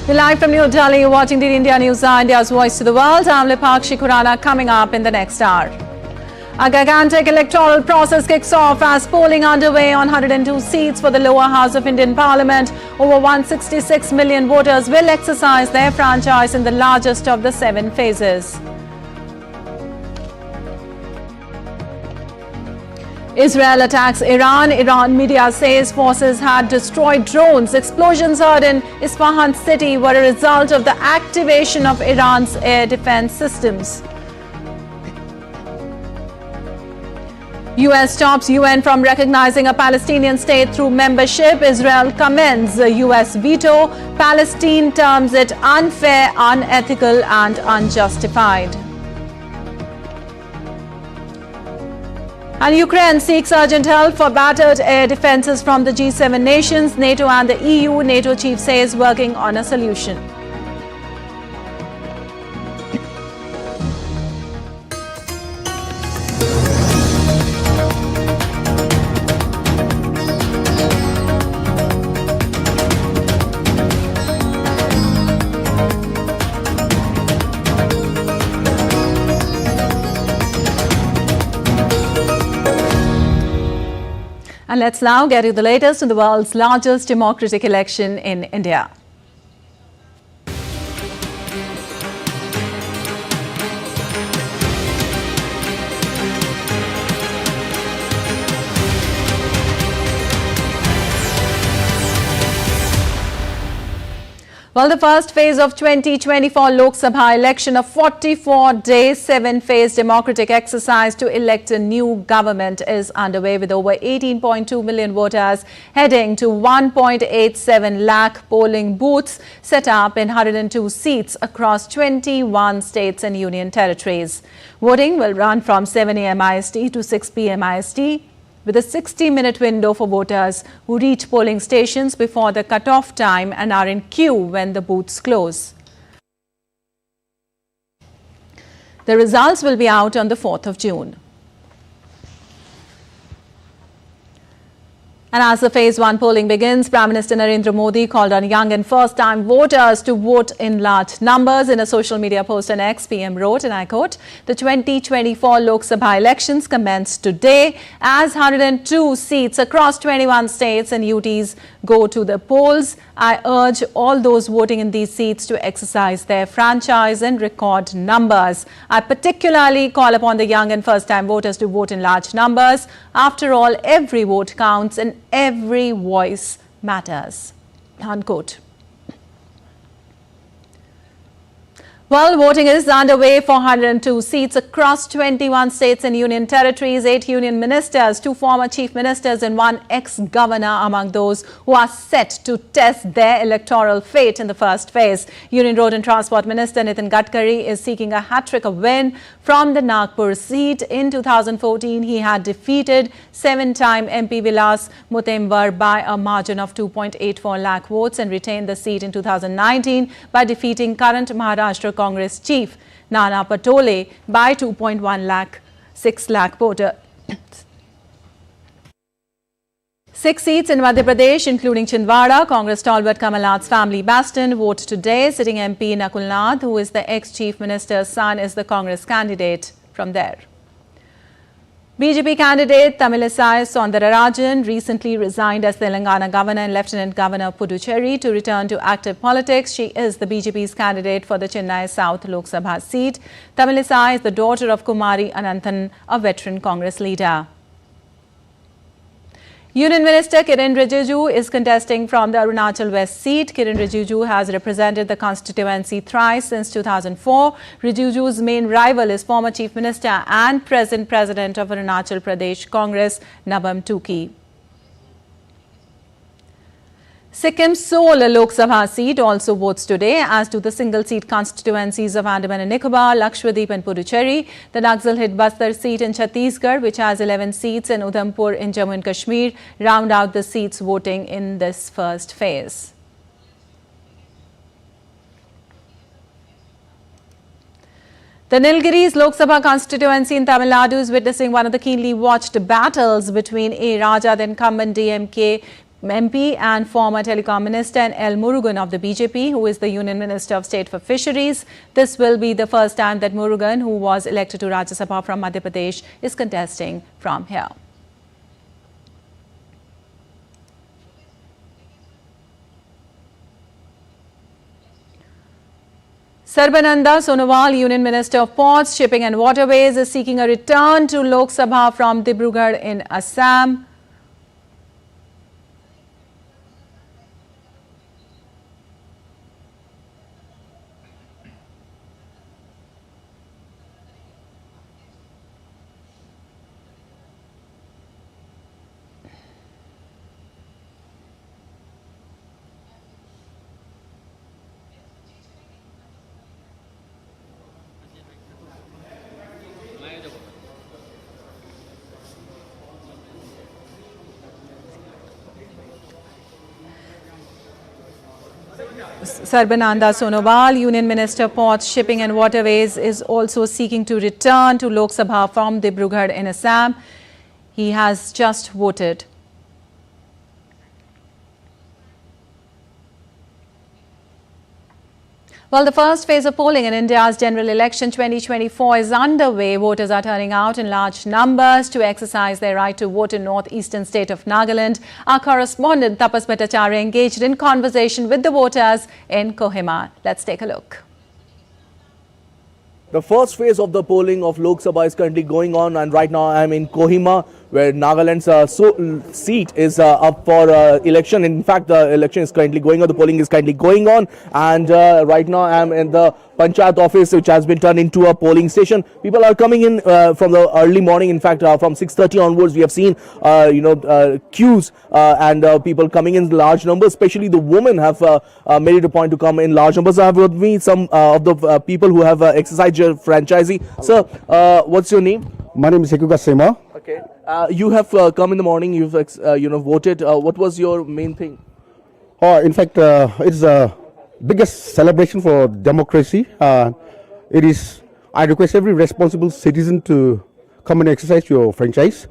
Live from New Delhi, you're watching the India News, India's voice to the world. I'm Lipakshi Khurana. Coming up in the next hour. A gigantic electoral process kicks off as polling underway on 102 seats for the lower house of Indian Parliament. Over 166 million voters will exercise their franchise in the largest of the 7 phases. Israel attacks Iran. Iran media says forces had destroyed drones. Explosions heard in Isfahan city were a result of the activation of Iran's air defense systems. US stops UN from recognizing a Palestinian state through membership. Israel commends the US veto. Palestine terms it unfair, unethical and unjustified. And Ukraine seeks urgent help for battered air defenses from the G7 nations. NATO and the EU. NATO chief says working on a solution. And let's now get to the latest in the world's largest democratic election in India. Well, the first phase of 2024 Lok Sabha election, a 44-day, 7-phase democratic exercise to elect a new government, is underway with over 18.2 million voters heading to 1.87 lakh polling booths set up in 102 seats across 21 states and union territories. Voting will run from 7 a.m. IST to 6 p.m. IST. With a 60-minute window for voters who reach polling stations before the cut-off time and are in queue when the booths close. The results will be out on the 4th of June. And as the Phase 1 polling begins, Prime Minister Narendra Modi called on young and first-time voters to vote in large numbers. In a social media post on X, PM wrote, and I quote, "The 2024 Lok Sabha elections commence today as 102 seats across 21 states and UTs go to the polls. I urge all those voting in these seats to exercise their franchise in record numbers. I particularly call upon the young and first-time voters to vote in large numbers. After all, every vote counts and every voice matters." Unquote. Well, voting is underway for 102 seats across 21 states and union territories. 8 union ministers, 2 former chief ministers and 1 ex-governor among those who are set to test their electoral fate in the first phase. Union Road and Transport Minister Nitin Gadkari is seeking a hat-trick of win from the Nagpur seat. In 2014, he had defeated 7-time MP Vilas Mutembar by a margin of 2.84 lakh votes and retained the seat in 2019 by defeating current Maharashtra Congress chief Nana Patole by 2.16 lakh voters. 6 seats in Madhya Pradesh, including Chindwara, Congress stalwart Kamal Nath's family bastion, vote today. Sitting MP Nakul Nath, who is the ex-chief minister's son, is the Congress candidate from there. BJP candidate Tamilisai Soundararajan recently resigned as Telangana governor and Lieutenant Governor of Puducherry to return to active politics. She is the BJP's candidate for the Chennai South Lok Sabha seat. Tamilisai is the daughter of Kumari Ananthan, a veteran Congress leader. Union Minister Kiren Rijiju is contesting from the Arunachal West seat. Kiren Rijiju has represented the constituency thrice since 2004. Rijiju's main rival is former Chief Minister and present President of Arunachal Pradesh Congress, Nabam Tuki. Sikkim's sole Lok Sabha seat also votes today, as do the single-seat constituencies of Andaman and Nicobar, Lakshadweep and Puducherry. The Naxal-hit Bastar seat in Chhattisgarh, which has 11 seats, and Udhampur in Jammu and Kashmir round out the seats voting in this first phase. The Nilgiris Lok Sabha constituency in Tamil Nadu is witnessing one of the keenly watched battles between A. Raja, the incumbent DMK MP and former telecom minister, and L. Murugan of the BJP, who is the Union Minister of State for Fisheries. This will be the first time that Murugan, who was elected to Rajya Sabha from Madhya Pradesh, is contesting from here. Sarbananda Sonowal, Union Minister of Ports, Shipping and Waterways, is seeking a return to Lok Sabha from Dibrugarh in Assam. Sarbananda Sonowal, Union Minister of Ports, Shipping and Waterways, is also seeking to return to Lok Sabha from Dibrugarh in Assam. He has just voted. Well, the first phase of polling in India's general election 2024 is underway. Voters are turning out in large numbers to exercise their right to vote in northeastern state of Nagaland. Our correspondent Tapas Bhattacharya engaged in conversation with the voters in Kohima. Let's take a look. The first phase of the polling of Lok Sabha is currently going on, and right now I am in Kohima, where Nagaland's seat is up for election. In fact, the election is currently going on, the polling is currently going on, and right now I am in the Panchayat office, which has been turned into a polling station. People are coming in from the early morning. In fact, from 6:30 onwards, we have seen queues and people coming in large numbers. Especially the women have made it a point to come in large numbers. I have with me some of the people who have exercised your franchisee. Sir, what's your name? My name is Hekuga Sema. Okay, you have come in the morning. You've voted. What was your main thing? In fact, it's the biggest celebration for democracy. It is. I request every responsible citizen to come and exercise your franchise.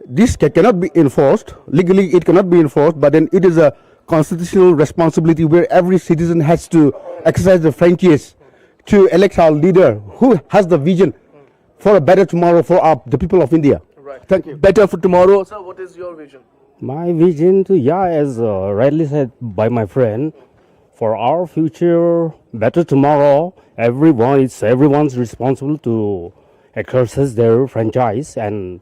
This cannot be enforced legally. It cannot be enforced, but then it is a constitutional responsibility where every citizen has to exercise the franchise to elect our leader who has the vision for a better tomorrow for the people of India. Right. Thank you. Better for tomorrow. Sir, what is your vision? My vision to, as rightly said by my friend, for our future, better tomorrow, everyone's responsible to exercise their franchise. And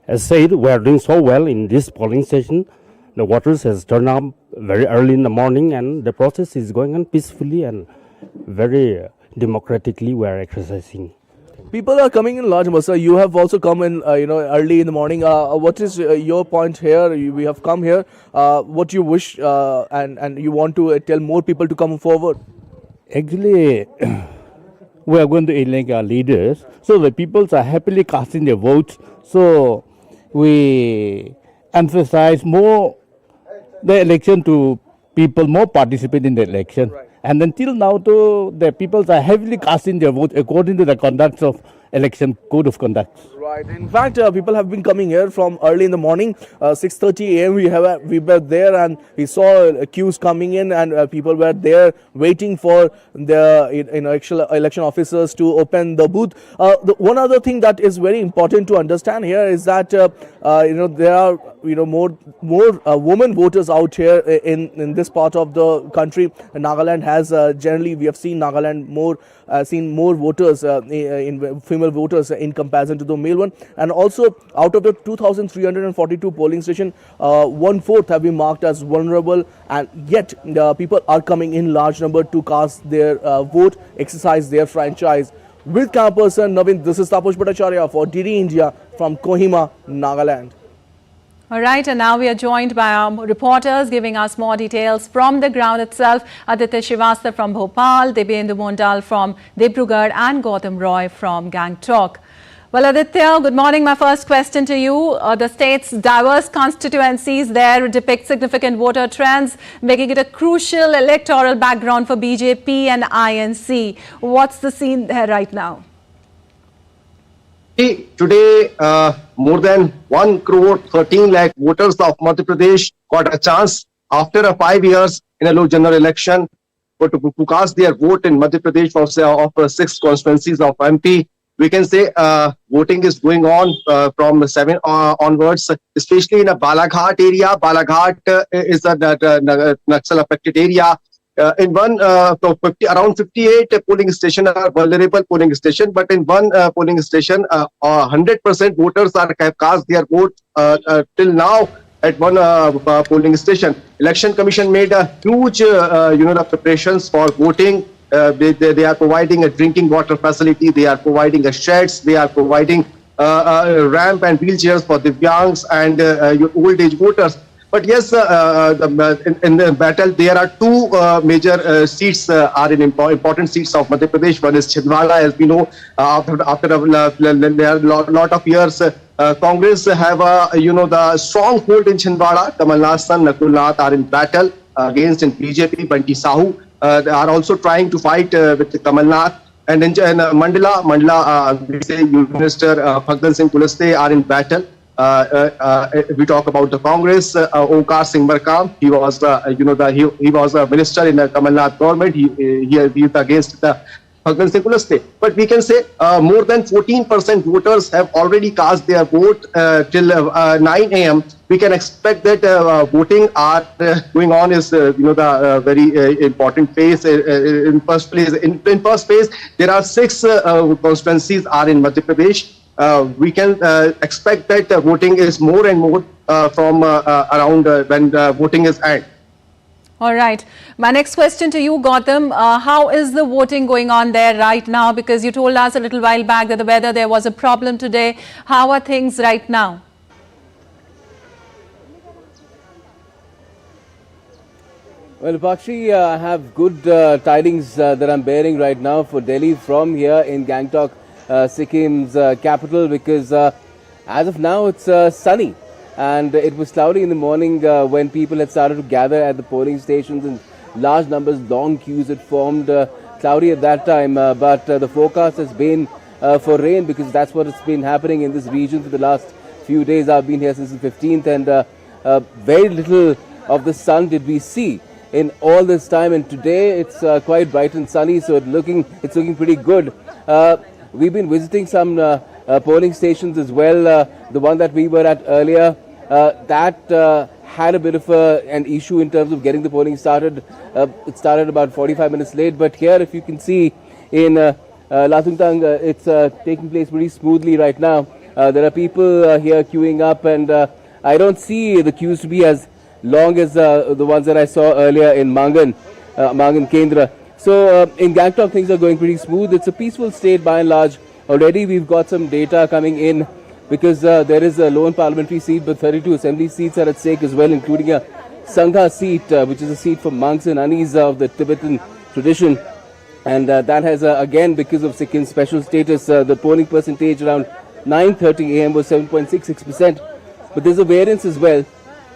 as said, we are doing so well in this polling station. The voters has turned up very early in the morning, and the process is going on peacefully and very democratically. We are exercising. People are coming in large numbers. Sir, you have also come in, early in the morning. What is your point here? We have come here. What you wish and you want to tell more people to come forward? Actually, we are going to elect our leaders, so the people are happily casting their votes. So we emphasize more the election to people more participate in the election. Right. And until now, too, the people are heavily casting their votes according to the conduct of election code of conduct. Right. In fact, people have been coming here from early in the morning. 6:30 a.m. we were there, and we saw queues coming in, and people were there waiting for the actual election officers to open the booth. The one other thing that is very important to understand here is that there are more women voters out here in this part of the country. Nagaland has generally, we have seen Nagaland seen more voters in female voters in comparison to the male one. And also, out of the 2,342 polling stations, 1/4 have been marked as vulnerable, and yet people are coming in large number to cast their vote, exercise their franchise. With camera person Navin, this is Tapas Bhattacharya for DD India from Kohima, Nagaland. All right, and now we are joined by our reporters giving us more details from the ground itself. Aditya Srivastava from Bhopal, Debyendu Mondal from Dibrugarh, and Gautam Roy from Gangtok. Well, Aditya, good morning. My first question to you. The state's diverse constituencies there depict significant voter trends, making it a crucial electoral background for BJP and INC. What's the scene there right now? Today, more than 1 crore 13 lakh voters of Madhya Pradesh got a chance after 5 years in a local general election to cast their vote in Madhya Pradesh of 6 constituencies of MP. We can say voting is going on from 7 onwards, especially in a Balaghat area. Balaghat is a Naxal affected area. In one, around 58 polling stations are vulnerable polling station, but in one polling station, 100% voters have cast their vote till now at one polling station. Election Commission made a huge, the preparations for voting. They are providing a drinking water facility. They are providing a sheds. They are providing ramp and wheelchairs for Divyangs and old age voters. But yes, in the battle, there are two major seats are in important seats of Madhya Pradesh. One is Chhindwara, as we know. After a lot of years, Congress have the strong hold in Chhindwara. Kamal Nath's son Nakul Nath are in battle against in BJP. Banti Sahu they are also trying to fight with Kamal Nath. And in Mandla, we say Minister Phagdan Singh Kuliste are in battle. We talk about the Congress. Omkar Singh Markam, he was he was a minister in the Kamal Nath government. He is against the Phagdan Singh Kuliste. But we can say more than 14% voters have already cast their vote till 9 a.m. We can expect that voting are going on is the very important phase. In first phase, there are 6 constituencies are in Madhya Pradesh. We can expect that voting is more and more from around when voting is at. All right. My next question to you, Gautam, how is the voting going on there right now? Because you told us a little while back that the weather there was a problem today. How are things right now? Well, Pakshi, I have good tidings that I'm bearing right now for Delhi from here in Gangtok, Sikkim's capital, because as of now it's sunny. And it was cloudy in the morning when people had started to gather at the polling stations in large numbers, long queues had formed. Cloudy at that time, but the forecast has been for rain, because that's what has been happening in this region for the last few days. I've been here since the 15th, and very little of the sun did we see in all this time. And today it's quite bright and sunny, so it's looking pretty good. We've been visiting some polling stations as well. The one that we were at earlier, that had a bit of an issue in terms of getting the polling started. It started about 45 minutes late, but here, if you can see in Latungtang, it's taking place pretty smoothly right now. There are people here queuing up, and I don't see the queues to be as long as the ones that I saw earlier in Mangan Kendra. So in Gangtok, things are going pretty smooth. It's a peaceful state by and large. Already we've got some data coming in, because there is a lone parliamentary seat, but 32 assembly seats are at stake as well, including a Sangha seat, which is a seat for monks and Anis of the Tibetan tradition. And that has, again, because of Sikkim's special status, the polling percentage around 9:30 a.m. was 7.66%. But there's a variance as well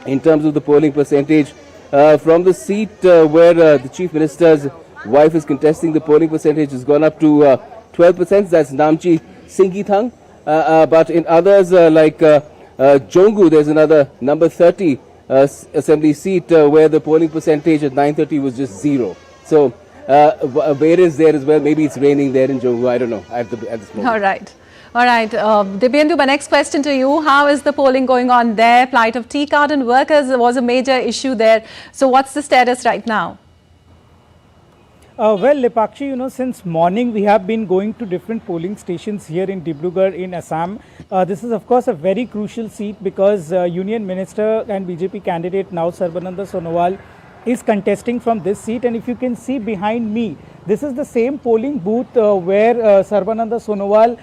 in terms of the polling percentage. From the seat where the Chief Minister's wife is contesting, the polling percentage has gone up to 12%. That's Namchi Singithang. But in others like Jongu, there's another number 30 assembly seat where the polling percentage at 9:30 was just 0. So variance there as well. Maybe it's raining there in Jongu. I don't know at this moment. All right. All right. Dibyendu, my next question to you. How is the polling going on there? Plight of tea garden workers was a major issue there. So what's the status right now? Well, Lepakshi, since morning we have been going to different polling stations here in Dibrugarh in Assam. This is of course a very crucial seat, because Union Minister and BJP candidate now Sarbananda Sonowal is contesting from this seat. And if you can see behind me, this is the same polling booth where Sarbananda Sonowal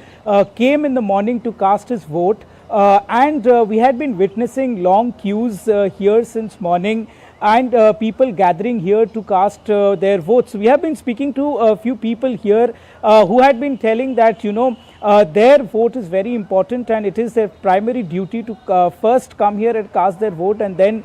came in the morning to cast his vote. And we had been witnessing long queues here since morning, and people gathering here to cast their votes. We have been speaking to a few people here who had been telling that, their vote is very important, and it is their primary duty to first come here and cast their vote, and then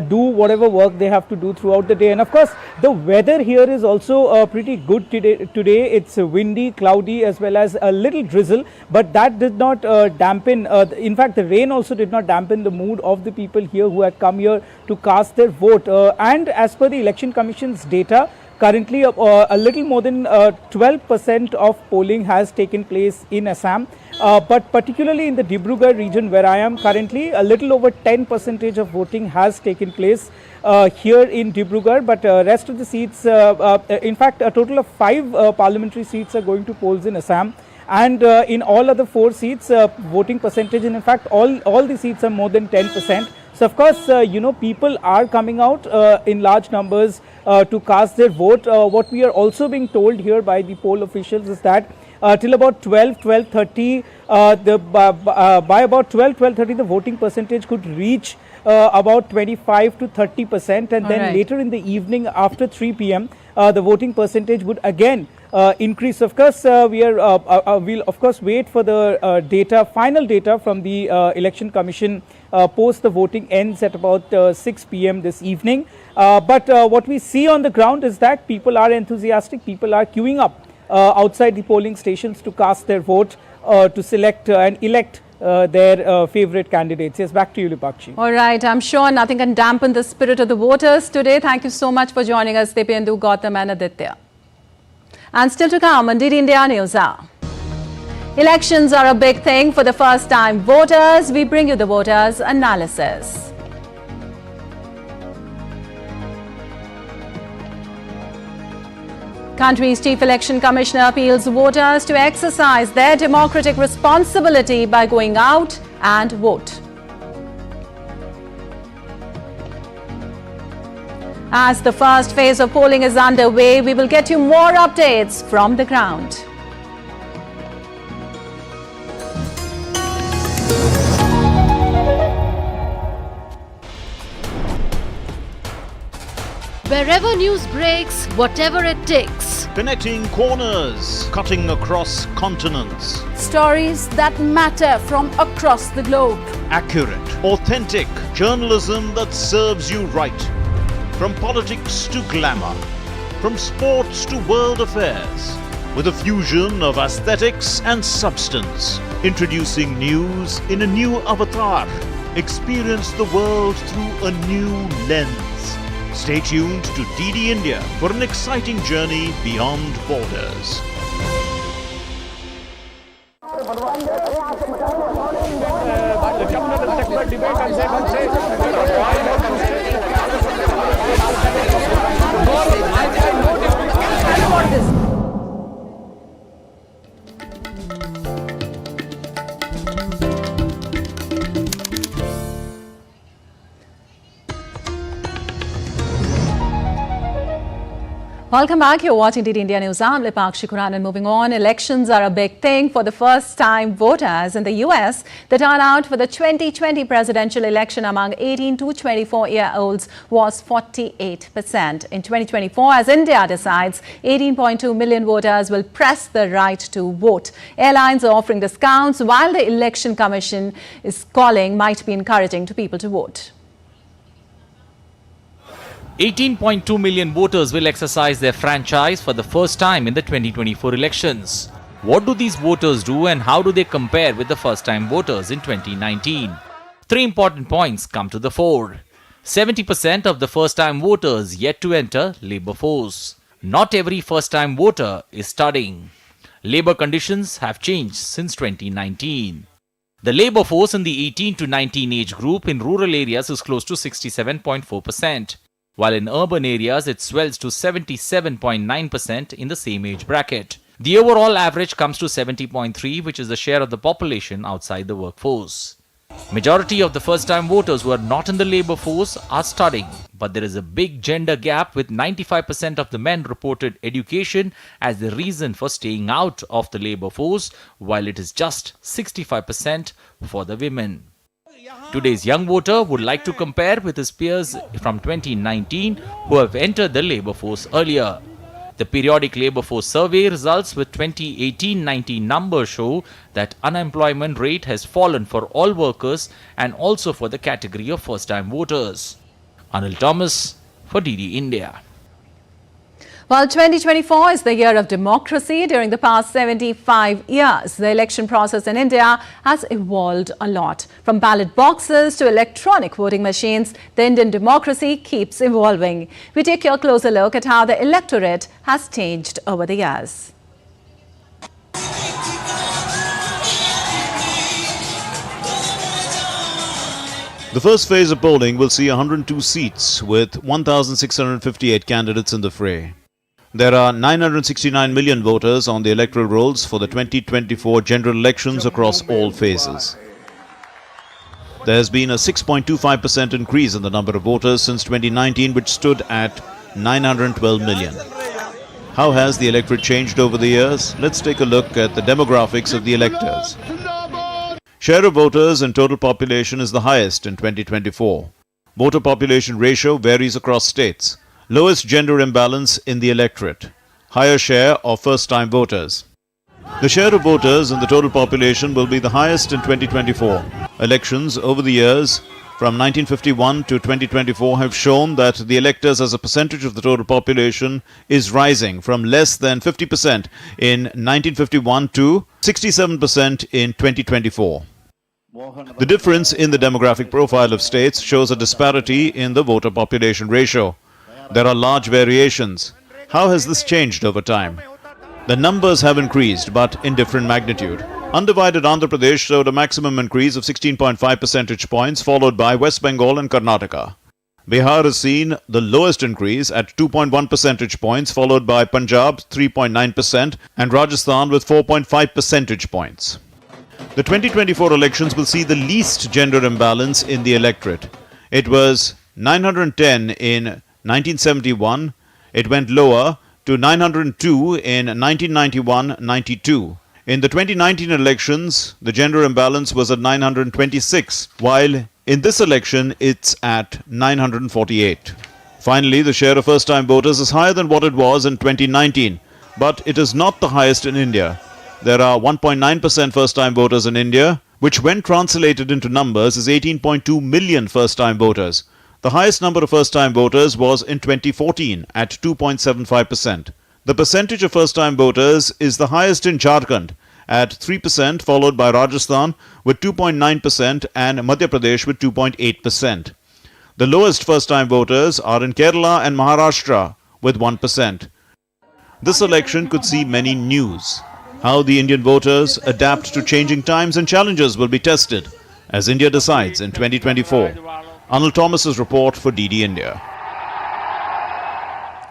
do whatever work they have to do throughout the day. And of course, the weather here is also pretty good today. It's windy, cloudy, as well as a little drizzle, but that did not dampen. In fact, the rain also did not dampen the mood of the people here who had come here to cast their vote. And as per the Election Commission's data, currently a little more than 12% of polling has taken place in Assam, but particularly in the Dibrugarh region where I am currently, a little over 10% of voting has taken place here in Dibrugarh, but rest of the seats, in fact a total of 5 parliamentary seats are going to polls in Assam. And in all other 4 seats, voting percentage, and in fact all the seats are more than 10%. So of course, people are coming out in large numbers to cast their vote. What we are also being told here by the poll officials is that till about 12:30, by about 12:30, the voting percentage could reach about 25 to 30%, and then later in the evening after 3 p.m. The voting percentage would again increase. Of course, we'll of course wait for the final data from the Election Commission post the voting ends at about 6 p.m. this evening. But what we see on the ground is that people are enthusiastic. People are queuing up outside the polling stations to cast their vote to select and elect their favorite candidates. Yes, back to you, Lipakshi. All right, I'm sure nothing can dampen the spirit of the voters today. Thank you so much for joining us, Dipendu, Gautam and Aditya. And still to come on DD India News Hour. Elections are a big thing for the first time voters. We bring you the voters' analysis. Country's Chief Election Commissioner appeals voters to exercise their democratic responsibility by going out and vote. As the first phase of polling is underway, we will get you more updates from the ground. Wherever news breaks, whatever it takes. Connecting corners, cutting across continents. Stories that matter from across the globe. Accurate, authentic journalism that serves you right. From politics to glamour, from sports to world affairs, with a fusion of aesthetics and substance. Introducing news in a new avatar. Experience the world through a new lens. Stay tuned to DD India for an exciting journey beyond borders. Welcome back. You're watching DD India News. I'm Lipakshi Kuran, and moving on. Elections are a big thing for the first-time voters in the U.S. The turnout for the 2020 presidential election among 18 to 24-year-olds was 48%. In 2024, as India decides, 18.2 million voters will press the right to vote. Airlines are offering discounts, while the Election Commission is calling might be encouraging to people to vote. 18.2 million voters will exercise their franchise for the first time in the 2024 elections. What do these voters do and how do they compare with the first-time voters in 2019? 3 important points come to the fore. 70% of the first-time voters yet to enter labor force. Not every first-time voter is studying. Labor conditions have changed since 2019. The labor force in the 18 to 19 age group in rural areas is close to 67.4%. While in urban areas it swells to 77.9% in the same age bracket. The overall average comes to 70.3%, which is the share of the population outside the workforce. Majority of the first-time voters who are not in the labor force are studying, but there is a big gender gap with 95% of the men reported education as the reason for staying out of the labor force, while it is just 65% for the women. Today's young voter would like to compare with his peers from 2019 who have entered the labor force earlier. The periodic labor force survey results with 2018-19 numbers show that unemployment rate has fallen for all workers and also for the category of first-time voters. Anil Thomas for DD India. Well, 2024 is the year of democracy. During the past 75 years, the election process in India has evolved a lot. From ballot boxes to electronic voting machines, the Indian democracy keeps evolving. We take a closer look at how the electorate has changed over the years. The first phase of polling will see 102 seats with 1,658 candidates in the fray. There are 969 million voters on the electoral rolls for the 2024 general elections across all phases. There has been a 6.25% increase in the number of voters since 2019, which stood at 912 million. How has the electorate changed over the years? Let's take a look at the demographics of the electors. Share of voters in total population is the highest in 2024. Voter population ratio varies across states. Lowest gender imbalance in the electorate. Higher share of first-time voters. The share of voters in the total population will be the highest in 2024. Elections over the years from 1951 to 2024 have shown that the electors as a percentage of the total population is rising from less than 50% in 1951 to 67% in 2024. The difference in the demographic profile of states shows a disparity in the voter population ratio. There are large variations. How has this changed over time? The numbers have increased, but in different magnitude. Undivided Andhra Pradesh showed a maximum increase of 16.5 percentage points, followed by West Bengal and Karnataka. Bihar has seen the lowest increase at 2.1 percentage points, followed by Punjab 3.9% and Rajasthan with 4.5 percentage points. The 2024 elections will see the least gender imbalance in the electorate. It was 910 in 1971, it went lower to 902 in 1991-92. In the 2019 elections, the gender imbalance was at 926, while in this election, it's at 948. Finally, the share of first-time voters is higher than what it was in 2019, but it is not the highest in India. There are 1.9% first-time voters in India, which when translated into numbers is 18.2 million first-time voters. The highest number of first-time voters was in 2014 at 2.75%. The percentage of first-time voters is the highest in Jharkhand at 3%, followed by Rajasthan with 2.9% and Madhya Pradesh with 2.8%. The lowest first-time voters are in Kerala and Maharashtra with 1%. This election could see many news. How the Indian voters adapt to changing times and challenges will be tested as India decides in 2024. Anil Thomas's report for DD India.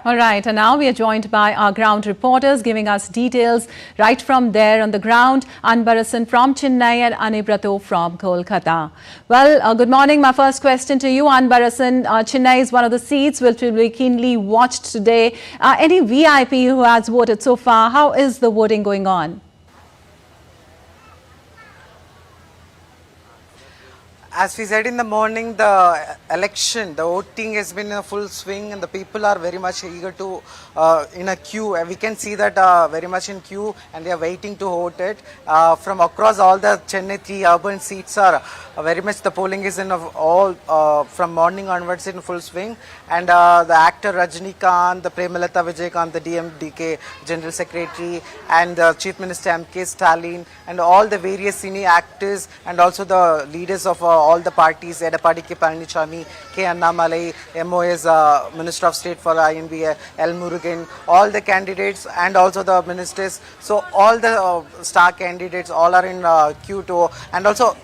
All right, and now we are joined by our ground reporters giving us details right from there on the ground. Anbarasan from Chennai and Anibrato from Kolkata. Well, good morning. My first question to you, Anbarasan. Chennai is one of the seats which will be keenly watched today. Any VIP who has voted so far, how is the voting going on? As we said in the morning, the election, the voting has been in full swing and the people are very much eager to, in a queue. We can see that very much in queue and they are waiting to vote it. From across all the Chennai 3 urban seats are very much the polling is in all, from morning onwards in full swing. And the actor Rajnikant, the Premalata Vijaykanth, the DMDK General Secretary and the Chief Minister M.K. Stalin and all the various cine actors and also the leaders of all the parties, Edapadi K. Palanichami, K. Annamalai, MOS Minister of State for INB, L. Murugan, all the candidates and also the ministers. So all the star candidates all are in queue to, and also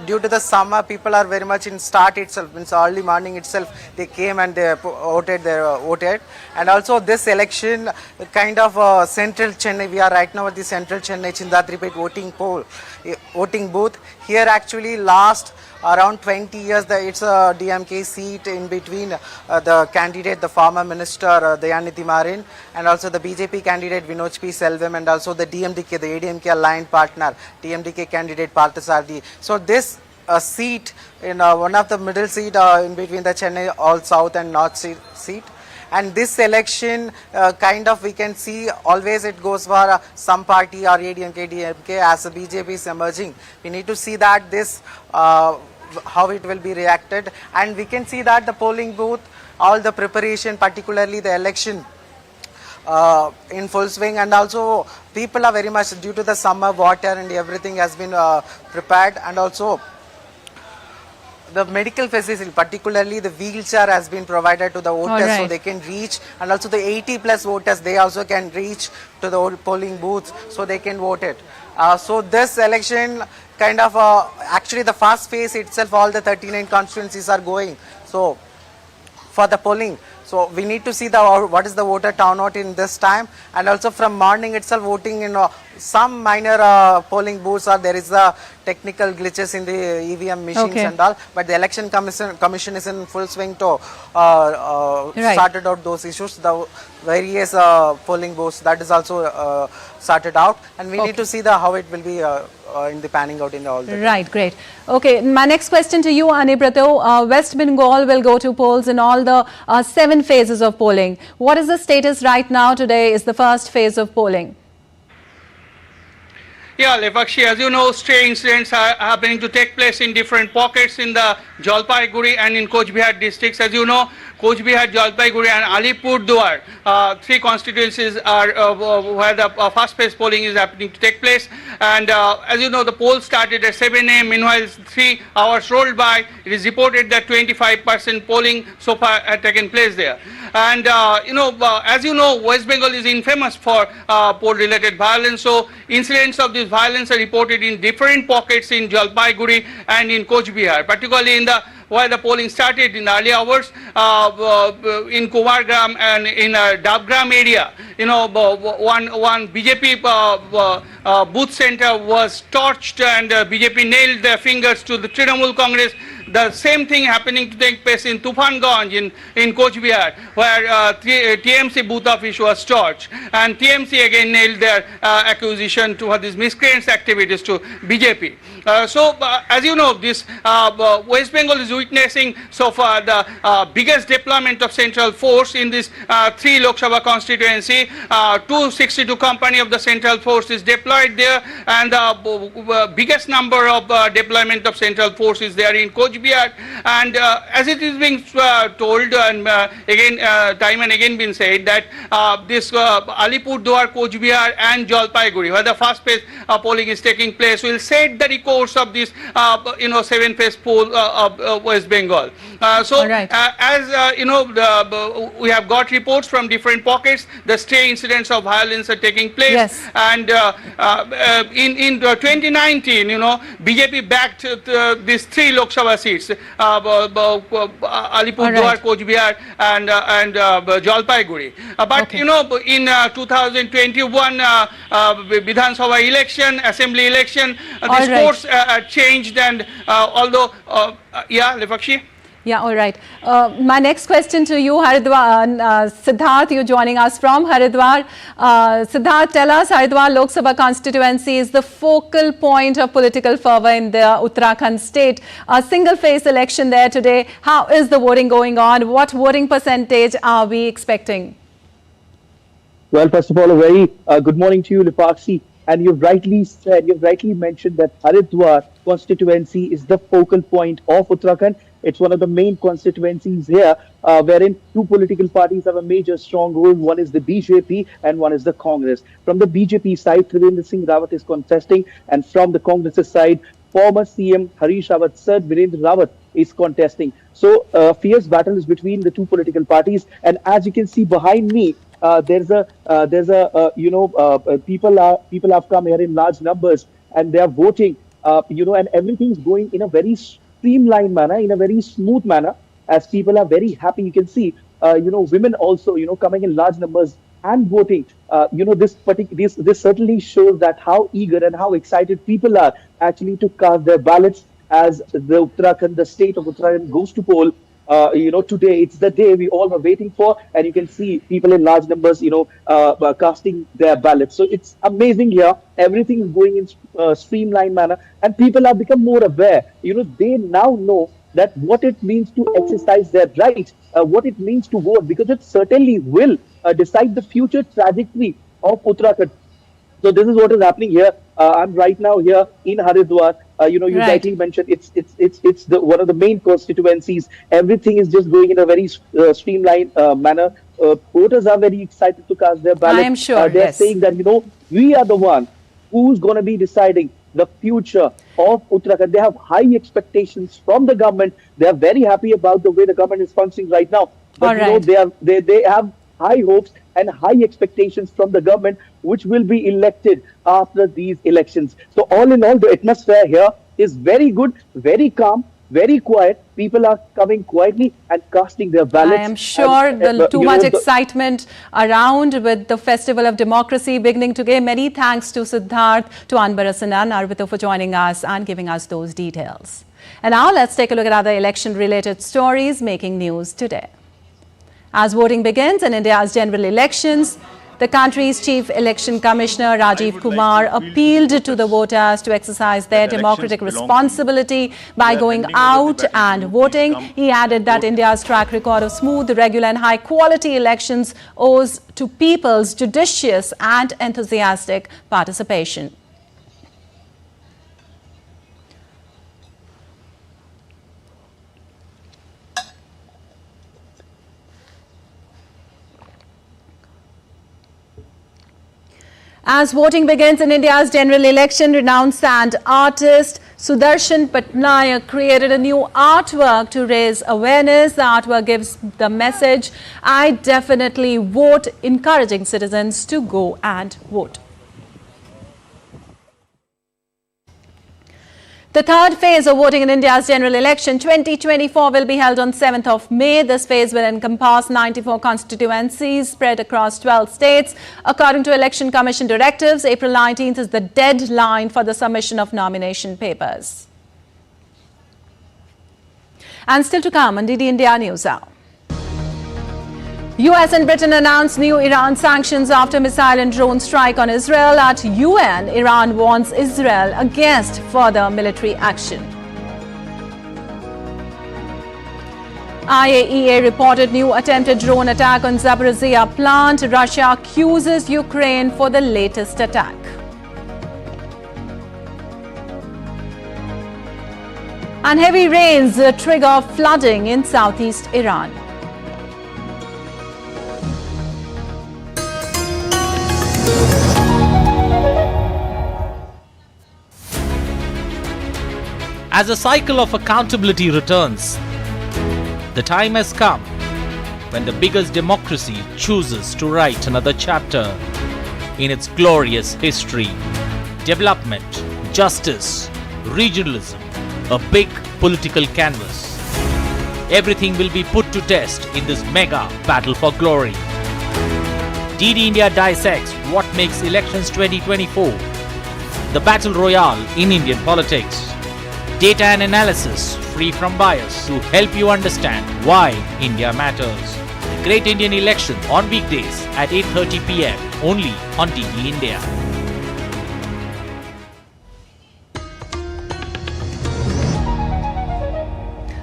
due to the summer, people are very much in start itself, means early morning itself, they came and they voted, And also this election, kind of central Chennai, we are right now at the central Chennai Chindatripet voting booth. Here actually last around 20 years, it's a DMK seat in between the candidate, the former minister Dayanidhi Marin, and also the BJP candidate Vinod P. Selvam, and also the DMDK, the ADMK aligned partner, DMDK candidate Parthasarthi. So this seat, in one of the middle seat in between the Chennai all south and north seat. And this election, kind of we can see always it goes for some party or ADMK, DMK as the BJP is emerging. We need to see that this how it will be reacted, and we can see that the polling booth, all the preparation, particularly the election, in full swing, and also people are very much, due to the summer, water and everything has been prepared, and also the medical facility, particularly the wheelchair, has been provided to the voters, so they can reach, and also the 80 plus voters, they also can reach to the polling booths, so they can vote it. So this election kind of actually the first phase itself, all the 39 constituencies are going so for the polling. So we need to see what is the voter turnout in this time, and also from morning itself voting in some minor polling booths, or there is the technical glitches in the EVM machines and all, but the election commission is in full swing to sorted out those issues. The various polling booths, that is also sorted out, and we need to see how it will be in the panning out in all the Right, great. Okay, my next question to you, Anibrato. West Bengal will go to polls in all the 7 phases of polling. What is the status right now? Today is the first phase of polling. Yeah, Lepakshi, as you know, stray incidents are happening to take place in different pockets in the Jalpaiguri and in Coach Bihar districts. As you know, Coach Bihar, Jalpaiguri and Alipurduar, 3 constituencies are where the first phase polling is happening to take place. And as you know, the poll started at 7 a.m. Meanwhile, 3 hours rolled by. It is reported that 25% polling so far had taken place there. And as you know, West Bengal is infamous for poll-related violence. So incidents of this violence are reported in different pockets in Jalpaiguri and in Coach Bihar, particularly in where the polling started in the early hours in Kumargram and in Dabgram area. One BJP booth center was torched, and BJP nailed their fingers to the Trinamool Congress. The same thing happening to take place in Tufanganj in Coach Bihar, where TMC booth office was torched, and TMC again nailed their accusation for these miscreants activities to BJP. As you know, this West Bengal is witnessing so far the biggest deployment of central force in this 3 Lok Sabha constituency. 262 company of the central force is deployed there, and the biggest number of deployment of central force is there in Coach Bihar. And as it is being told, and again time and again been said, that this Alipurduar, Coach Bihar and Jalpaiguri, where the first phase polling is taking place, will set the course of this 7 phase poll of West Bengal. As we have got reports from different pockets, the stray incidents of violence are taking place. And in 2019, BJP backed these 3 Lok Sabha seats, Alipurduar, Coach Bihar and Jalpaiguri. But in 2021 Vidhan Sabha election, assembly election, this course changed, and although Lepakshi? Yeah, all right. My next question to you, Haridwar, Siddharth, you're joining us from Haridwar. Siddharth, tell us, Haridwar Lok Sabha constituency is the focal point of political fervor in the Uttarakhand state. A single-phase election there today. How is the voting going on? What voting percentage are we expecting? Well, first of all, a very good morning to you, Lepakshi. And you've rightly mentioned that Haridwar constituency is the focal point of Uttarakhand. It's one of the main constituencies here, wherein 2 political parties have a major stronghold. One is the BJP and one is the Congress. From the BJP side, Trivendra Singh Rawat is contesting, and from the Congress side, former CM Harish Rawat's son Virendra Rawat is contesting. So fierce battle is between the 2 political parties, and as you can see behind me, people have come here in large numbers, and they are voting, and everything's going in a very streamlined manner, in a very smooth manner, as people are very happy. You can see, women also, coming in large numbers and voting. This certainly shows that how eager and how excited people are actually to cast their ballots as the state of Uttarakhand goes to poll. Today it's the day we all were waiting for, and you can see people in large numbers, casting their ballots. So it's amazing here. Everything is going in streamlined manner, and people have become more aware. They now know that what it means to exercise their right, what it means to vote, because it certainly will decide the future trajectory of Uttarakhand. So this is what is happening here. I'm right now here in Haridwar. You rightly mentioned it's the one of the main constituencies. Everything is just going in a very streamlined manner. Voters are very excited to cast their ballot. I am sure. They're saying that we are the one who's going to be deciding the future of Uttarakhand. They have high expectations from the government. They are very happy about the way the government is functioning right now. But they have high hopes and high expectations from the government, which will be elected after these elections. So all in all, the atmosphere here is very good, very calm, very quiet. People are coming quietly and casting their ballots. I am sure too much excitement around with the Festival of Democracy beginning today. Many thanks to Siddharth, to Anbarasan and Arvito for joining us and giving us those details. And now let's take a look at other election-related stories making news today. As voting begins in India's general elections, the country's Chief Election Commissioner Rajiv Kumar appealed to the voters to exercise their democratic responsibility by going out and voting. He added that India's track record of smooth, regular and high-quality elections owes to people's judicious and enthusiastic participation. As voting begins in India's general election, renowned sand artist Sudarshan Patnaik created a new artwork to raise awareness. The artwork gives the message, "I definitely vote," encouraging citizens to go and vote. The third phase of voting in India's general election 2024 will be held on 7th of May. This phase will encompass 94 constituencies spread across 12 states. According to Election Commission directives, April 19th is the deadline for the submission of nomination papers. And still to come on DD India News Hour. US and Britain announced new Iran sanctions after missile and drone strike on Israel. At UN, Iran warns Israel against further military action. IAEA reported new attempted drone attack on Zaporizhia plant. Russia accuses Ukraine for the latest attack. And heavy rains trigger flooding in southeast Iran. As the cycle of accountability returns, the time has come when the biggest democracy chooses to write another chapter in its glorious history. Development, justice, regionalism, a big political canvas. Everything will be put to test in this mega battle for glory. DD India dissects what makes elections 2024 the battle royale in Indian politics. Data and analysis free from bias to help you understand why India matters. Great Indian Election on weekdays at 8:30 p.m. only on DD India.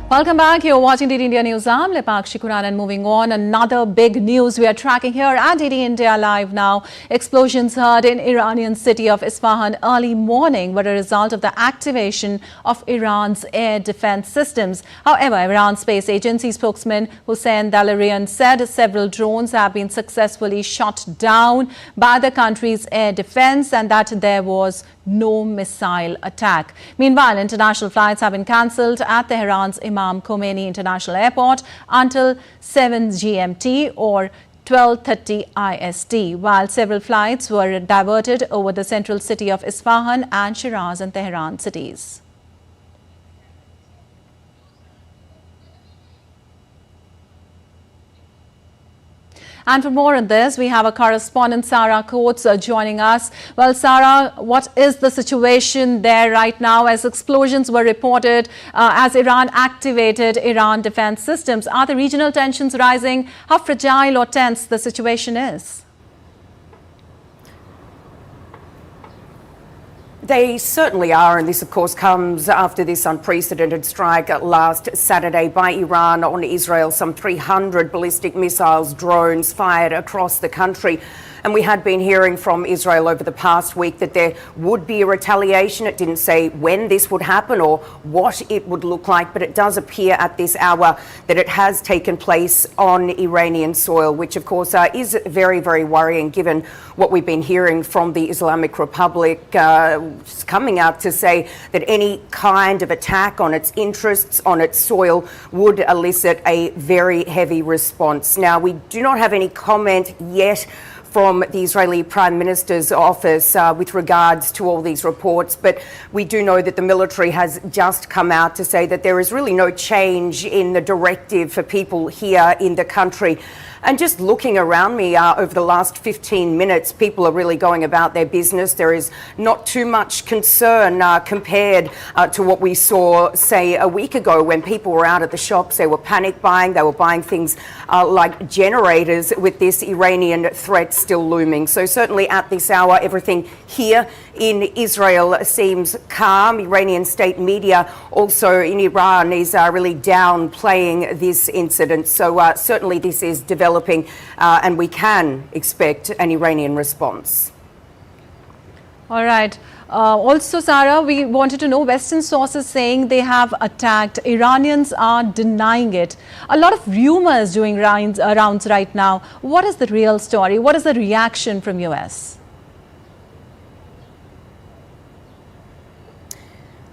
Welcome back. You're watching DD India News. I'm Lepakshi Kuran, and moving on, another big news we are tracking here at DD India Live now. Explosions heard in Iranian city of Isfahan early morning were a result of the activation of Iran's air defense systems. However, Iran's space agency spokesman Hossein Dalarian said several drones have been successfully shot down by the country's air defense and that there was no missile attack. Meanwhile, international flights have been cancelled at Tehran's Imam Khomeini International Airport until 7 GMT or 12:30 IST, while several flights were diverted over the central city of Isfahan and Shiraz and Tehran cities. And for more on this, we have a correspondent, Sara Coots, joining us. Well, Sara, what is the situation there right now as explosions were reported as Iran activated Iran defense systems? Are the regional tensions rising? How fragile or tense the situation is? They certainly are, and this of course comes after this unprecedented strike last Saturday by Iran on Israel. Some 300 ballistic missiles, drones fired across the country. And we had been hearing from Israel over the past week that there would be a retaliation. It didn't say when this would happen or what it would look like, but it does appear at this hour that it has taken place on Iranian soil, which of course is very, very worrying given what we've been hearing from the Islamic Republic coming out to say that any kind of attack on its interests, on its soil, would elicit a very heavy response. Now, we do not have any comment yet from the Israeli Prime Minister's office with regards to all these reports, but we do know that the military has just come out to say that there is really no change in the directive for people here in the country. And just looking around me over the last 15 minutes, people are really going about their business. There is not too much concern compared to what we saw, say, a week ago when people were out at the shops. They were panic buying. They were buying things like generators with this Iranian threat still looming. So certainly at this hour, everything here in Israel seems calm. Iranian state media also in Iran is really downplaying this incident. So certainly this is developing and we can expect an Iranian response. All right. Also, Sara, we wanted to know Western sources saying they have attacked. Iranians are denying it. A lot of rumors doing rounds right now. What is the real story? What is the reaction from US?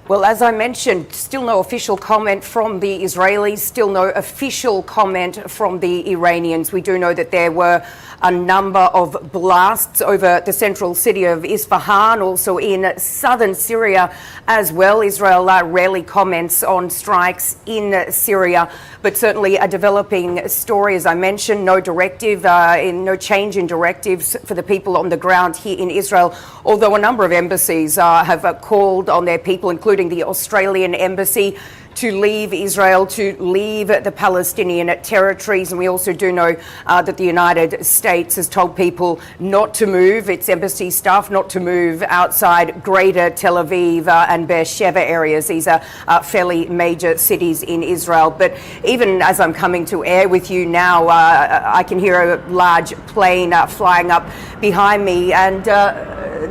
Well, as I mentioned, still no official comment from the Israelis, still no official comment from the Iranians. We do know that there were a number of blasts over the central city of Isfahan, also in southern Syria as well. Israel rarely comments on strikes in Syria, but certainly a developing story, as I mentioned. No directive, no change in directives for the people on the ground here in Israel, although a number of embassies have called on their people, including the Australian embassy, to leave Israel, to leave the Palestinian territories. And we also do know that the United States has told people not to move, its embassy staff not to move outside Greater Tel Aviv and Beersheba areas. These are fairly major cities in Israel. But even as I'm coming to air with you now, I can hear a large plane flying up behind me, and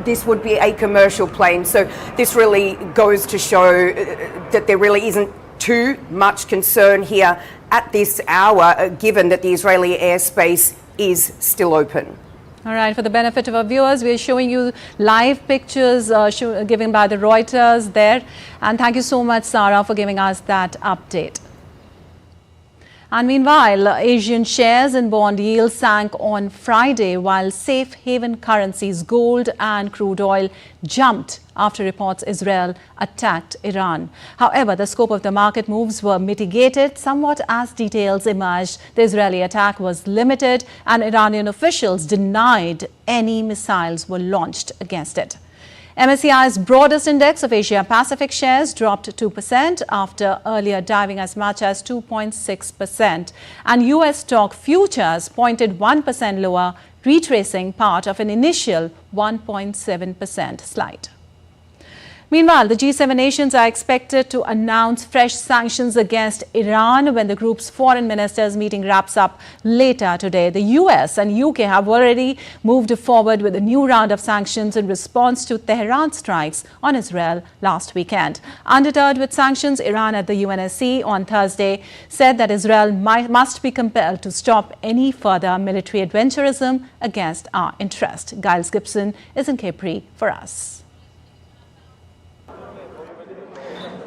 this would be a commercial plane. So this really goes to show that there really isn't too much concern here at this hour, given that the Israeli airspace is still open. All right, for the benefit of our viewers, we are showing you live pictures given by the Reuters there. And thank you so much, Sara, for giving us that update. And meanwhile, Asian shares and bond yields sank on Friday, while safe haven currencies gold and crude oil jumped after reports Israel attacked Iran. However, the scope of the market moves were mitigated somewhat as details emerged. The Israeli attack was limited and Iranian officials denied any missiles were launched against it. MSCI's broadest index of Asia-Pacific shares dropped 2% after earlier diving as much as 2.6%. And US stock futures pointed 1% lower, retracing part of an initial 1.7% slide. Meanwhile, the G7 nations are expected to announce fresh sanctions against Iran when the group's foreign ministers meeting wraps up later today. The US and UK have already moved forward with a new round of sanctions in response to Tehran's strikes on Israel last weekend. Undeterred with sanctions, Iran at the UNSC on Thursday said that Israel must be compelled to stop any further military adventurism against our interest. Giles Gibson is in Capri for us.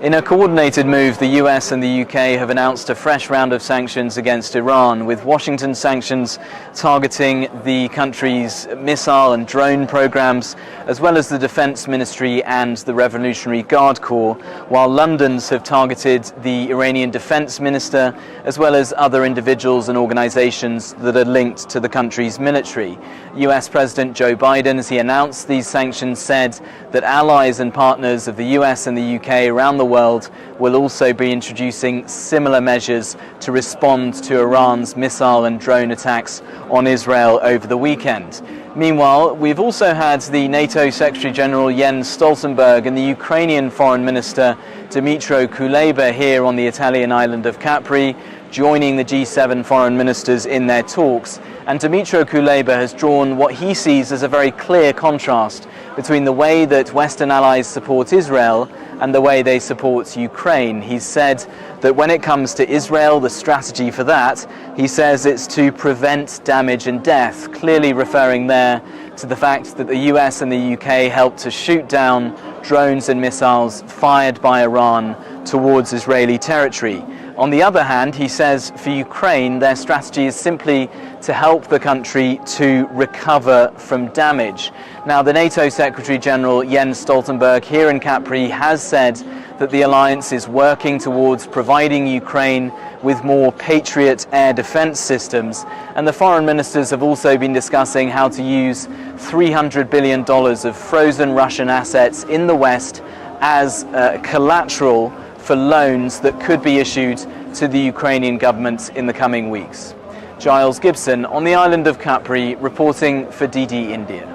In a coordinated move, the US and the UK have announced a fresh round of sanctions against Iran, with Washington sanctions targeting the country's missile and drone programs, as well as the Defense Ministry and the Revolutionary Guard Corps, while London's have targeted the Iranian Defense Minister, as well as other individuals and organizations that are linked to the country's military. US President Joe Biden, as he announced these sanctions, said that allies and partners of the US and the UK around the world will also be introducing similar measures to respond to Iran's missile and drone attacks on Israel over the weekend. Meanwhile, we've also had the NATO Secretary General Jens Stoltenberg and the Ukrainian Foreign Minister Dmytro Kuleba here on the Italian island of Capri, joining the G7 foreign ministers in their talks. And Dmytro Kuleba has drawn what he sees as a very clear contrast between the way that Western allies support Israel and the way they support Ukraine. He said that when it comes to Israel, the strategy for that, he says it's to prevent damage and death, clearly referring there to the fact that the US and the UK helped to shoot down drones and missiles fired by Iran towards Israeli territory. On the other hand, he says for Ukraine, their strategy is simply to help the country to recover from damage. Now, the NATO Secretary General Jens Stoltenberg here in Capri has said that the alliance is working towards providing Ukraine with more Patriot air defense systems. And the foreign ministers have also been discussing how to use $300 billion of frozen Russian assets in the West as collateral for loans that could be issued to the Ukrainian government in the coming weeks. Giles Gibson on the island of Capri reporting for DD India.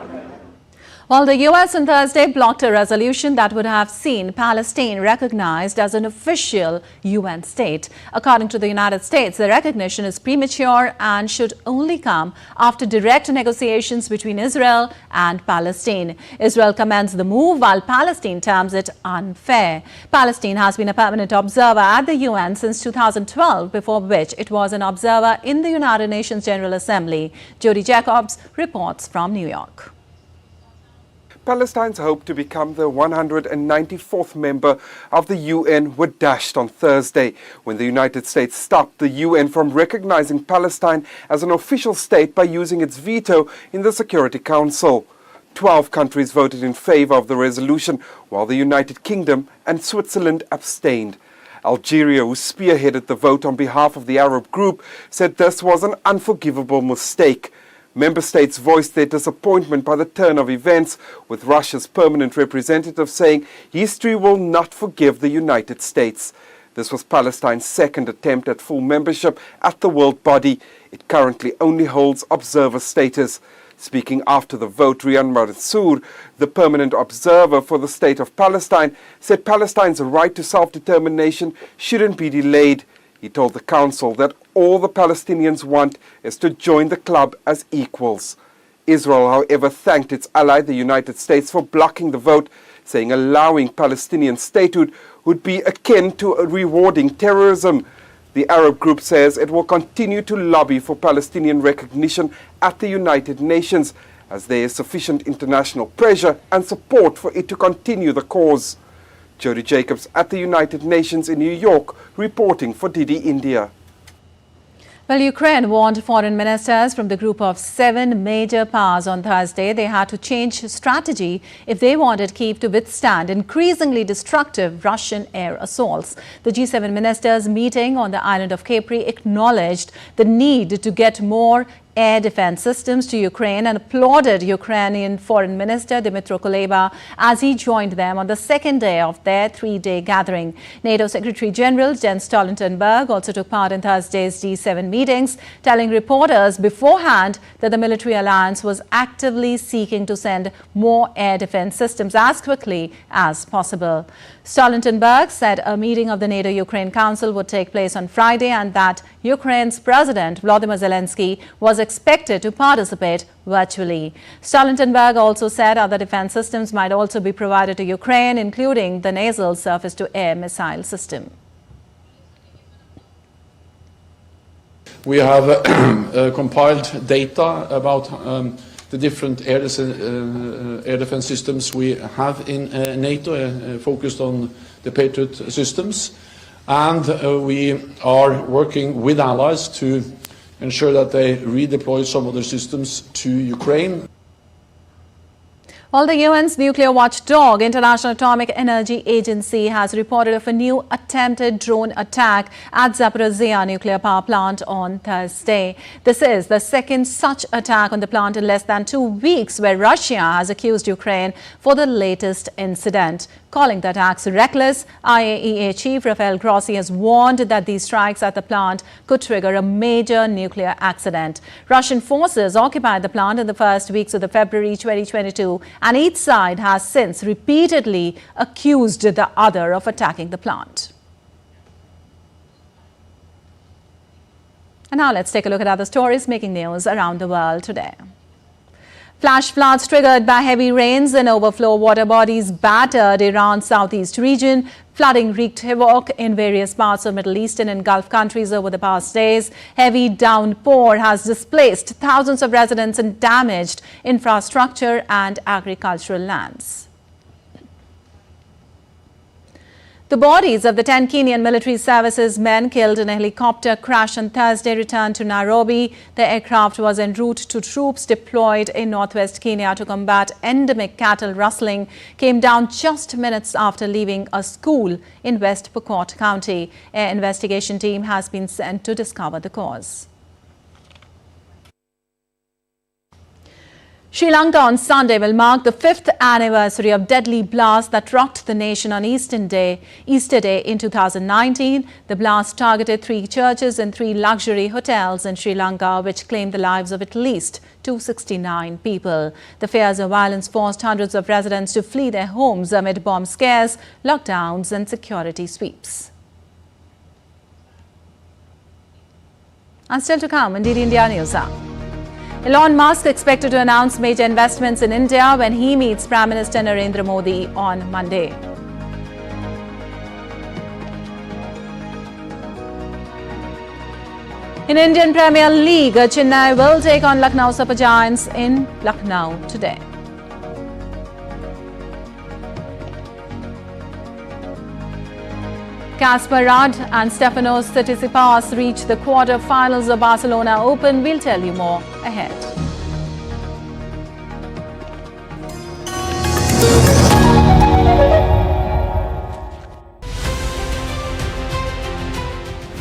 Well, the US on Thursday blocked a resolution that would have seen Palestine recognized as an official UN state. According to the United States, the recognition is premature and should only come after direct negotiations between Israel and Palestine. Israel commends the move while Palestine terms it unfair. Palestine has been a permanent observer at the UN since 2012, before which it was an observer in the United Nations General Assembly. Jody Jacobs reports from New York. Palestine's hope to become the 194th member of the UN were dashed on Thursday when the United States stopped the UN from recognizing Palestine as an official state by using its veto in the Security Council. 12 countries voted in favor of the resolution, while the United Kingdom and Switzerland abstained. Algeria, who spearheaded the vote on behalf of the Arab group, said this was an unforgivable mistake. Member states voiced their disappointment by the turn of events, with Russia's permanent representative saying history will not forgive the United States. This was Palestine's second attempt at full membership at the world body. It currently only holds observer status. Speaking after the vote, Riyad Mansour, the permanent observer for the state of Palestine, said Palestine's right to self-determination shouldn't be delayed. He told the council that all the Palestinians want is to join the club as equals. Israel, however, thanked its ally, the United States, for blocking the vote, saying allowing Palestinian statehood would be akin to rewarding terrorism. The Arab group says it will continue to lobby for Palestinian recognition at the United Nations, as there is sufficient international pressure and support for it to continue the cause. Jody Jacobs at the United Nations in New York, reporting for DD India. Well, Ukraine warned foreign ministers from the group of 7 major powers on Thursday they had to change strategy if they wanted Kyiv to withstand increasingly destructive Russian air assaults. The G7 ministers meeting on the island of Capri acknowledged the need to get more air defense systems to Ukraine and applauded Ukrainian Foreign Minister Dmytro Kuleba as he joined them on the second day of their 3-day gathering. NATO Secretary General Jens Stoltenberg also took part in Thursday's G7 meetings, telling reporters beforehand that the military alliance was actively seeking to send more air defense systems as quickly as possible. Stoltenberg said a meeting of the NATO-Ukraine Council would take place on Friday and that Ukraine's President Volodymyr Zelensky was expected to participate virtually. Stoltenberg also said other defense systems might also be provided to Ukraine, including the nasal surface-to-air missile system. We have compiled data about the different air defense systems we have in NATO, focused on the Patriot systems. And we are working with allies to ensure that they redeploy some of their systems to Ukraine. Well, the UN's nuclear watchdog, International Atomic Energy Agency, has reported of a new attempted drone attack at Zaporizhia nuclear power plant on Thursday. This is the second such attack on the plant in less than 2 weeks, where Russia has accused Ukraine for the latest incident. Calling the attacks reckless, IAEA Chief Rafael Grossi has warned that these strikes at the plant could trigger a major nuclear accident. Russian forces occupied the plant in the first weeks of February 2022, and each side has since repeatedly accused the other of attacking the plant. And now let's take a look at other stories making news around the world today. Flash floods triggered by heavy rains and overflow water bodies battered Iran's southeast region. Flooding wreaked havoc in various parts of Middle Eastern and Gulf countries over the past days. Heavy downpour has displaced thousands of residents and damaged infrastructure and agricultural lands. The bodies of the 10 Kenyan military services men killed in a helicopter crash on Thursday returned to Nairobi. The aircraft was en route to troops deployed in northwest Kenya to combat endemic cattle rustling. Came down just minutes after leaving a school in West Pokot County. An investigation team has been sent to discover the cause. Sri Lanka on Sunday will mark the 5th anniversary of deadly blast that rocked the nation on Easter Day in 2019. The blast targeted 3 churches and 3 luxury hotels in Sri Lanka, which claimed the lives of at least 269 people. The fears of violence forced hundreds of residents to flee their homes amid bomb scares, lockdowns and security sweeps. And still to come in DD India News Hour. Elon Musk expected to announce major investments in India when he meets Prime Minister Narendra Modi on Monday. In Indian Premier League, Chennai will take on Lucknow Super Giants in Lucknow today. Casper Ruud and Stefanos Tsitsipas reached the quarter-finals of Barcelona Open. We'll tell you more ahead.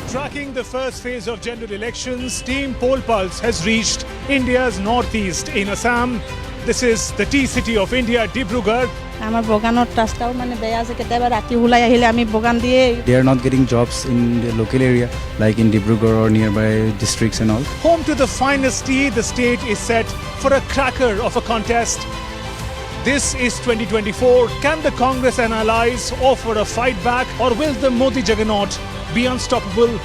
Tracking the first phase of general elections, Team Poll Pulse has reached India's northeast in Assam. This is the tea city of India, Dibrugarh. They are not getting jobs in the local area like in Dibrugarh or nearby districts and all. Home to the finest tea, the state is set for a cracker of a contest. This is 2024. Can the Congress and allies offer a fight back, or will the Modi juggernaut be unstoppable?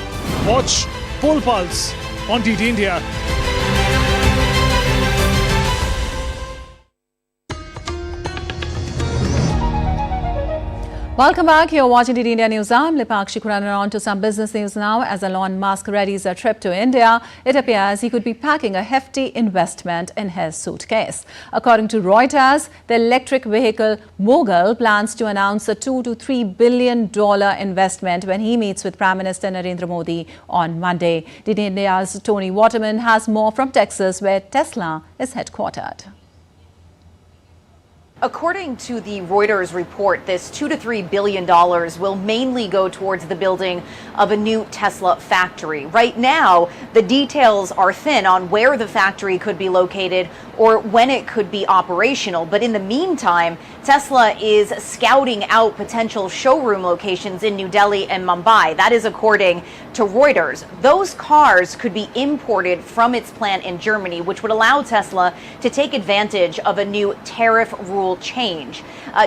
Watch Poll Pulse on DD India. Welcome back. You're watching DD India News. I'm Lipakshi Khurana. On to some business news now. As Elon Musk readies a trip to India, it appears he could be packing a hefty investment in his suitcase. According to Reuters, the electric vehicle mogul plans to announce a $2 to $3 billion investment when he meets with Prime Minister Narendra Modi on Monday. DD India's Tony Waterman has more from Texas, where Tesla is headquartered. According to the Reuters report, this $2 to $3 billion will mainly go towards the building of a new Tesla factory. Right now, the details are thin on where the factory could be located or when it could be operational. But in the meantime, Tesla is scouting out potential showroom locations in New Delhi and Mumbai. That is according to Reuters. Those cars could be imported from its plant in Germany, which would allow Tesla to take advantage of a new tariff rule change.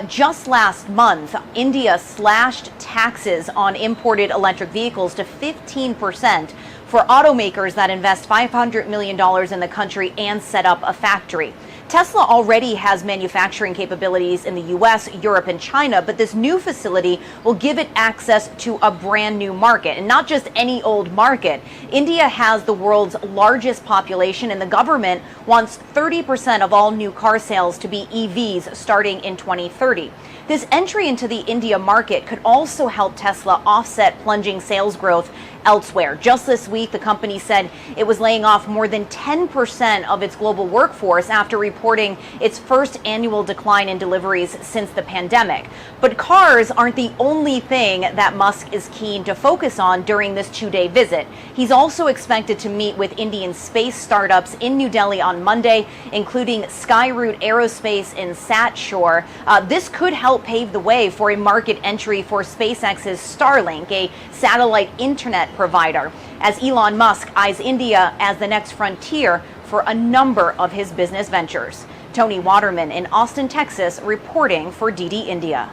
Just last month, India slashed taxes on imported electric vehicles to 15% for automakers that invest $500 million in the country and set up a factory. Tesla already has manufacturing capabilities in the US, Europe, and China, but this new facility will give it access to a brand new market, and not just any old market. India has the world's largest population, and the government wants 30% of all new car sales to be EVs starting in 2030. This entry into the India market could also help Tesla offset plunging sales growth elsewhere. Just this week, the company said it was laying off more than 10% of its global workforce after reporting its first annual decline in deliveries since the pandemic. But cars aren't the only thing that Musk is keen to focus on during this 2-day visit. He's also expected to meet with Indian space startups in New Delhi on Monday, including Skyroot Aerospace and SatShore. This could help pave the way for a market entry for SpaceX's Starlink, a satellite internet provider, as Elon Musk eyes India as the next frontier for a number of his business ventures. Tony Waterman in Austin, Texas, reporting for DD India.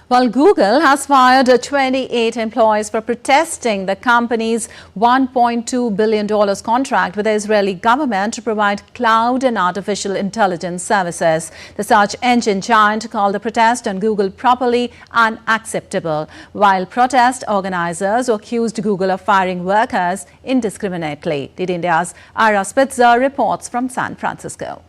Well, Google has fired 28 employees for protesting the company's $1.2 billion contract with the Israeli government to provide cloud and artificial intelligence services. The search engine giant called the protest on Google properly unacceptable, while protest organizers accused Google of firing workers indiscriminately. DD India's Ira Spitzer reports from San Francisco.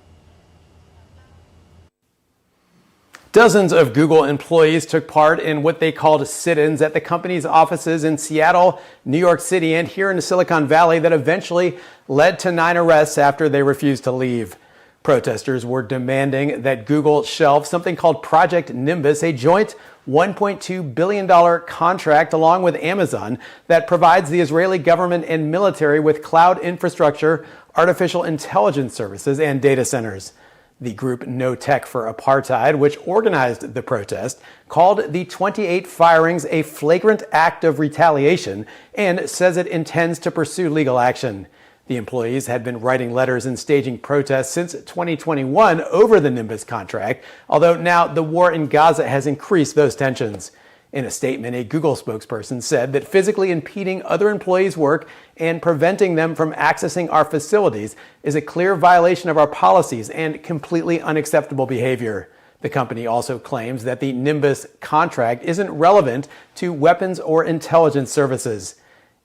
Dozens of Google employees took part in what they called sit-ins at the company's offices in Seattle, New York City, and here in Silicon Valley that eventually led to 9 arrests after they refused to leave. Protesters were demanding that Google shelve something called Project Nimbus, a joint $1.2 billion contract along with Amazon that provides the Israeli government and military with cloud infrastructure, artificial intelligence services, and data centers. The group No Tech for Apartheid, which organized the protest, called the 28 firings a flagrant act of retaliation and says it intends to pursue legal action. The employees had been writing letters and staging protests since 2021 over the Nimbus contract, although now the war in Gaza has increased those tensions. In a statement, a Google spokesperson said that physically impeding other employees' work and preventing them from accessing our facilities is a clear violation of our policies and completely unacceptable behavior. The company also claims that the Nimbus contract isn't relevant to weapons or intelligence services.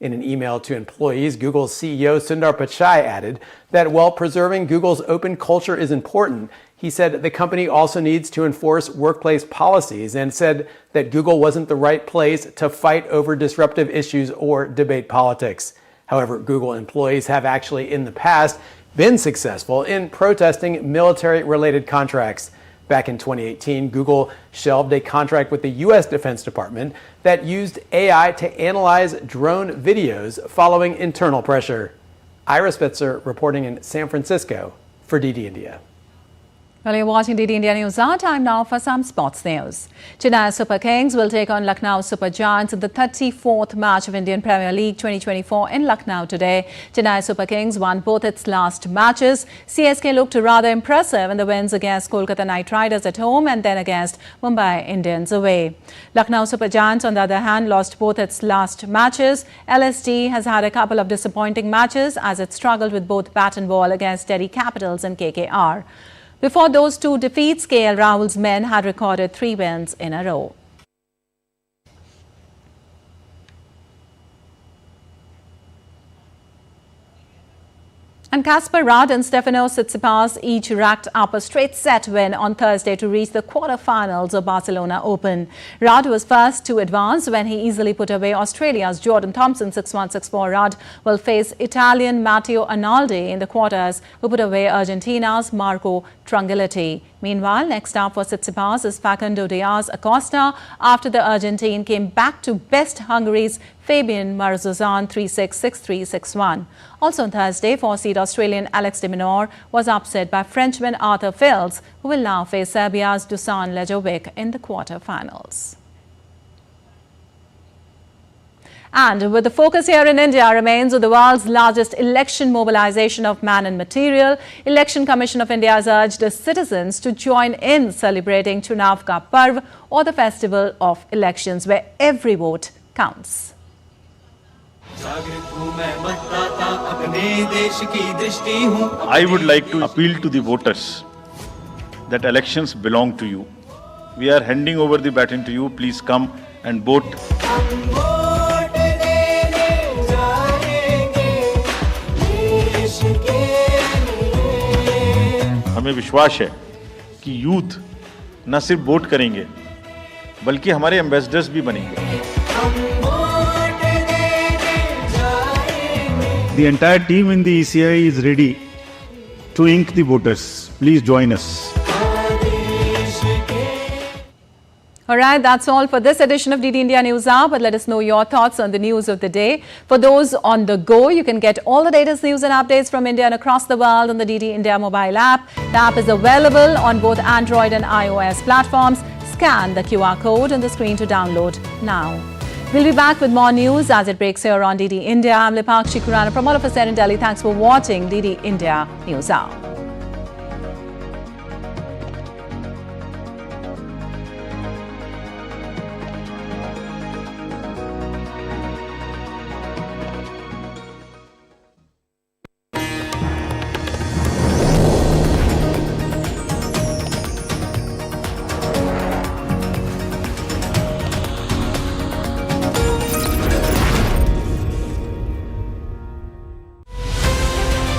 In an email to employees, Google's CEO Sundar Pichai added that while preserving Google's open culture is important, he said the company also needs to enforce workplace policies and said that Google wasn't the right place to fight over disruptive issues or debate politics. However, Google employees have actually in the past been successful in protesting military-related contracts. Back in 2018, Google shelved a contract with the U.S. Defense Department that used AI to analyze drone videos following internal pressure. Ira Spitzer reporting in San Francisco for DD India. Well, you're watching DD India News. Our time now for some sports news. Chennai Super Kings will take on Lucknow Super Giants in the 34th match of Indian Premier League 2024 in Lucknow today. Chennai Super Kings won both its last matches. CSK looked rather impressive in the wins against Kolkata Knight Riders at home and then against Mumbai Indians away. Lucknow Super Giants, on the other hand, lost both its last matches. LSD has had a couple of disappointing matches as it struggled with both bat and ball against Delhi Capitals and KKR. Before those two defeats, KL Rahul's men had recorded 3 wins in a row. And Kasper Ruud and Stefanos Tsitsipas each racked up a straight set win on Thursday to reach the quarterfinals of Barcelona Open. Ruud was first to advance when he easily put away Australia's Jordan Thompson 6-1, 6-4. Ruud will face Italian Matteo Arnaldi in the quarters, who put away Argentina's Marco Trungelliti. Meanwhile, next up for Tsitsipas is Facundo Diaz Acosta after the Argentine came back to best Hungary's Fabian Marzuzan 3-6, 6-3, 6-1. Also on Thursday, 4-seed Australian Alex de Minaur was upset by Frenchman Arthur Fils, who will now face Serbia's Dusan Lajovic in the quarterfinals. And with the focus here in India remains on the world's largest election mobilization of man and material, Election Commission of India has urged the citizens to join in celebrating Chunav Ka Parv, or the festival of elections, where every vote counts. I would like to appeal to the voters that elections belong to you. We are handing over the baton to you. Please come and vote. हमें विश्वास है कि youth न सिर्फ vote करेंगे बल्कि हमारे ambassadors भी बनेंगे. The entire team in the ECI is ready to ink the voters. Please join us. All right, that's all for this edition of DD India News Hour, but let us know your thoughts on the news of the day. For those on the go, you can get all the latest news and updates from India and across the world on the DD India mobile app. The app is available on both Android and iOS platforms. Scan the QR code on the screen to download now. We'll be back with more news as it breaks here on DD India. I'm Lipakshi Kurana from all of us here in Delhi. Thanks for watching DD India News Hour.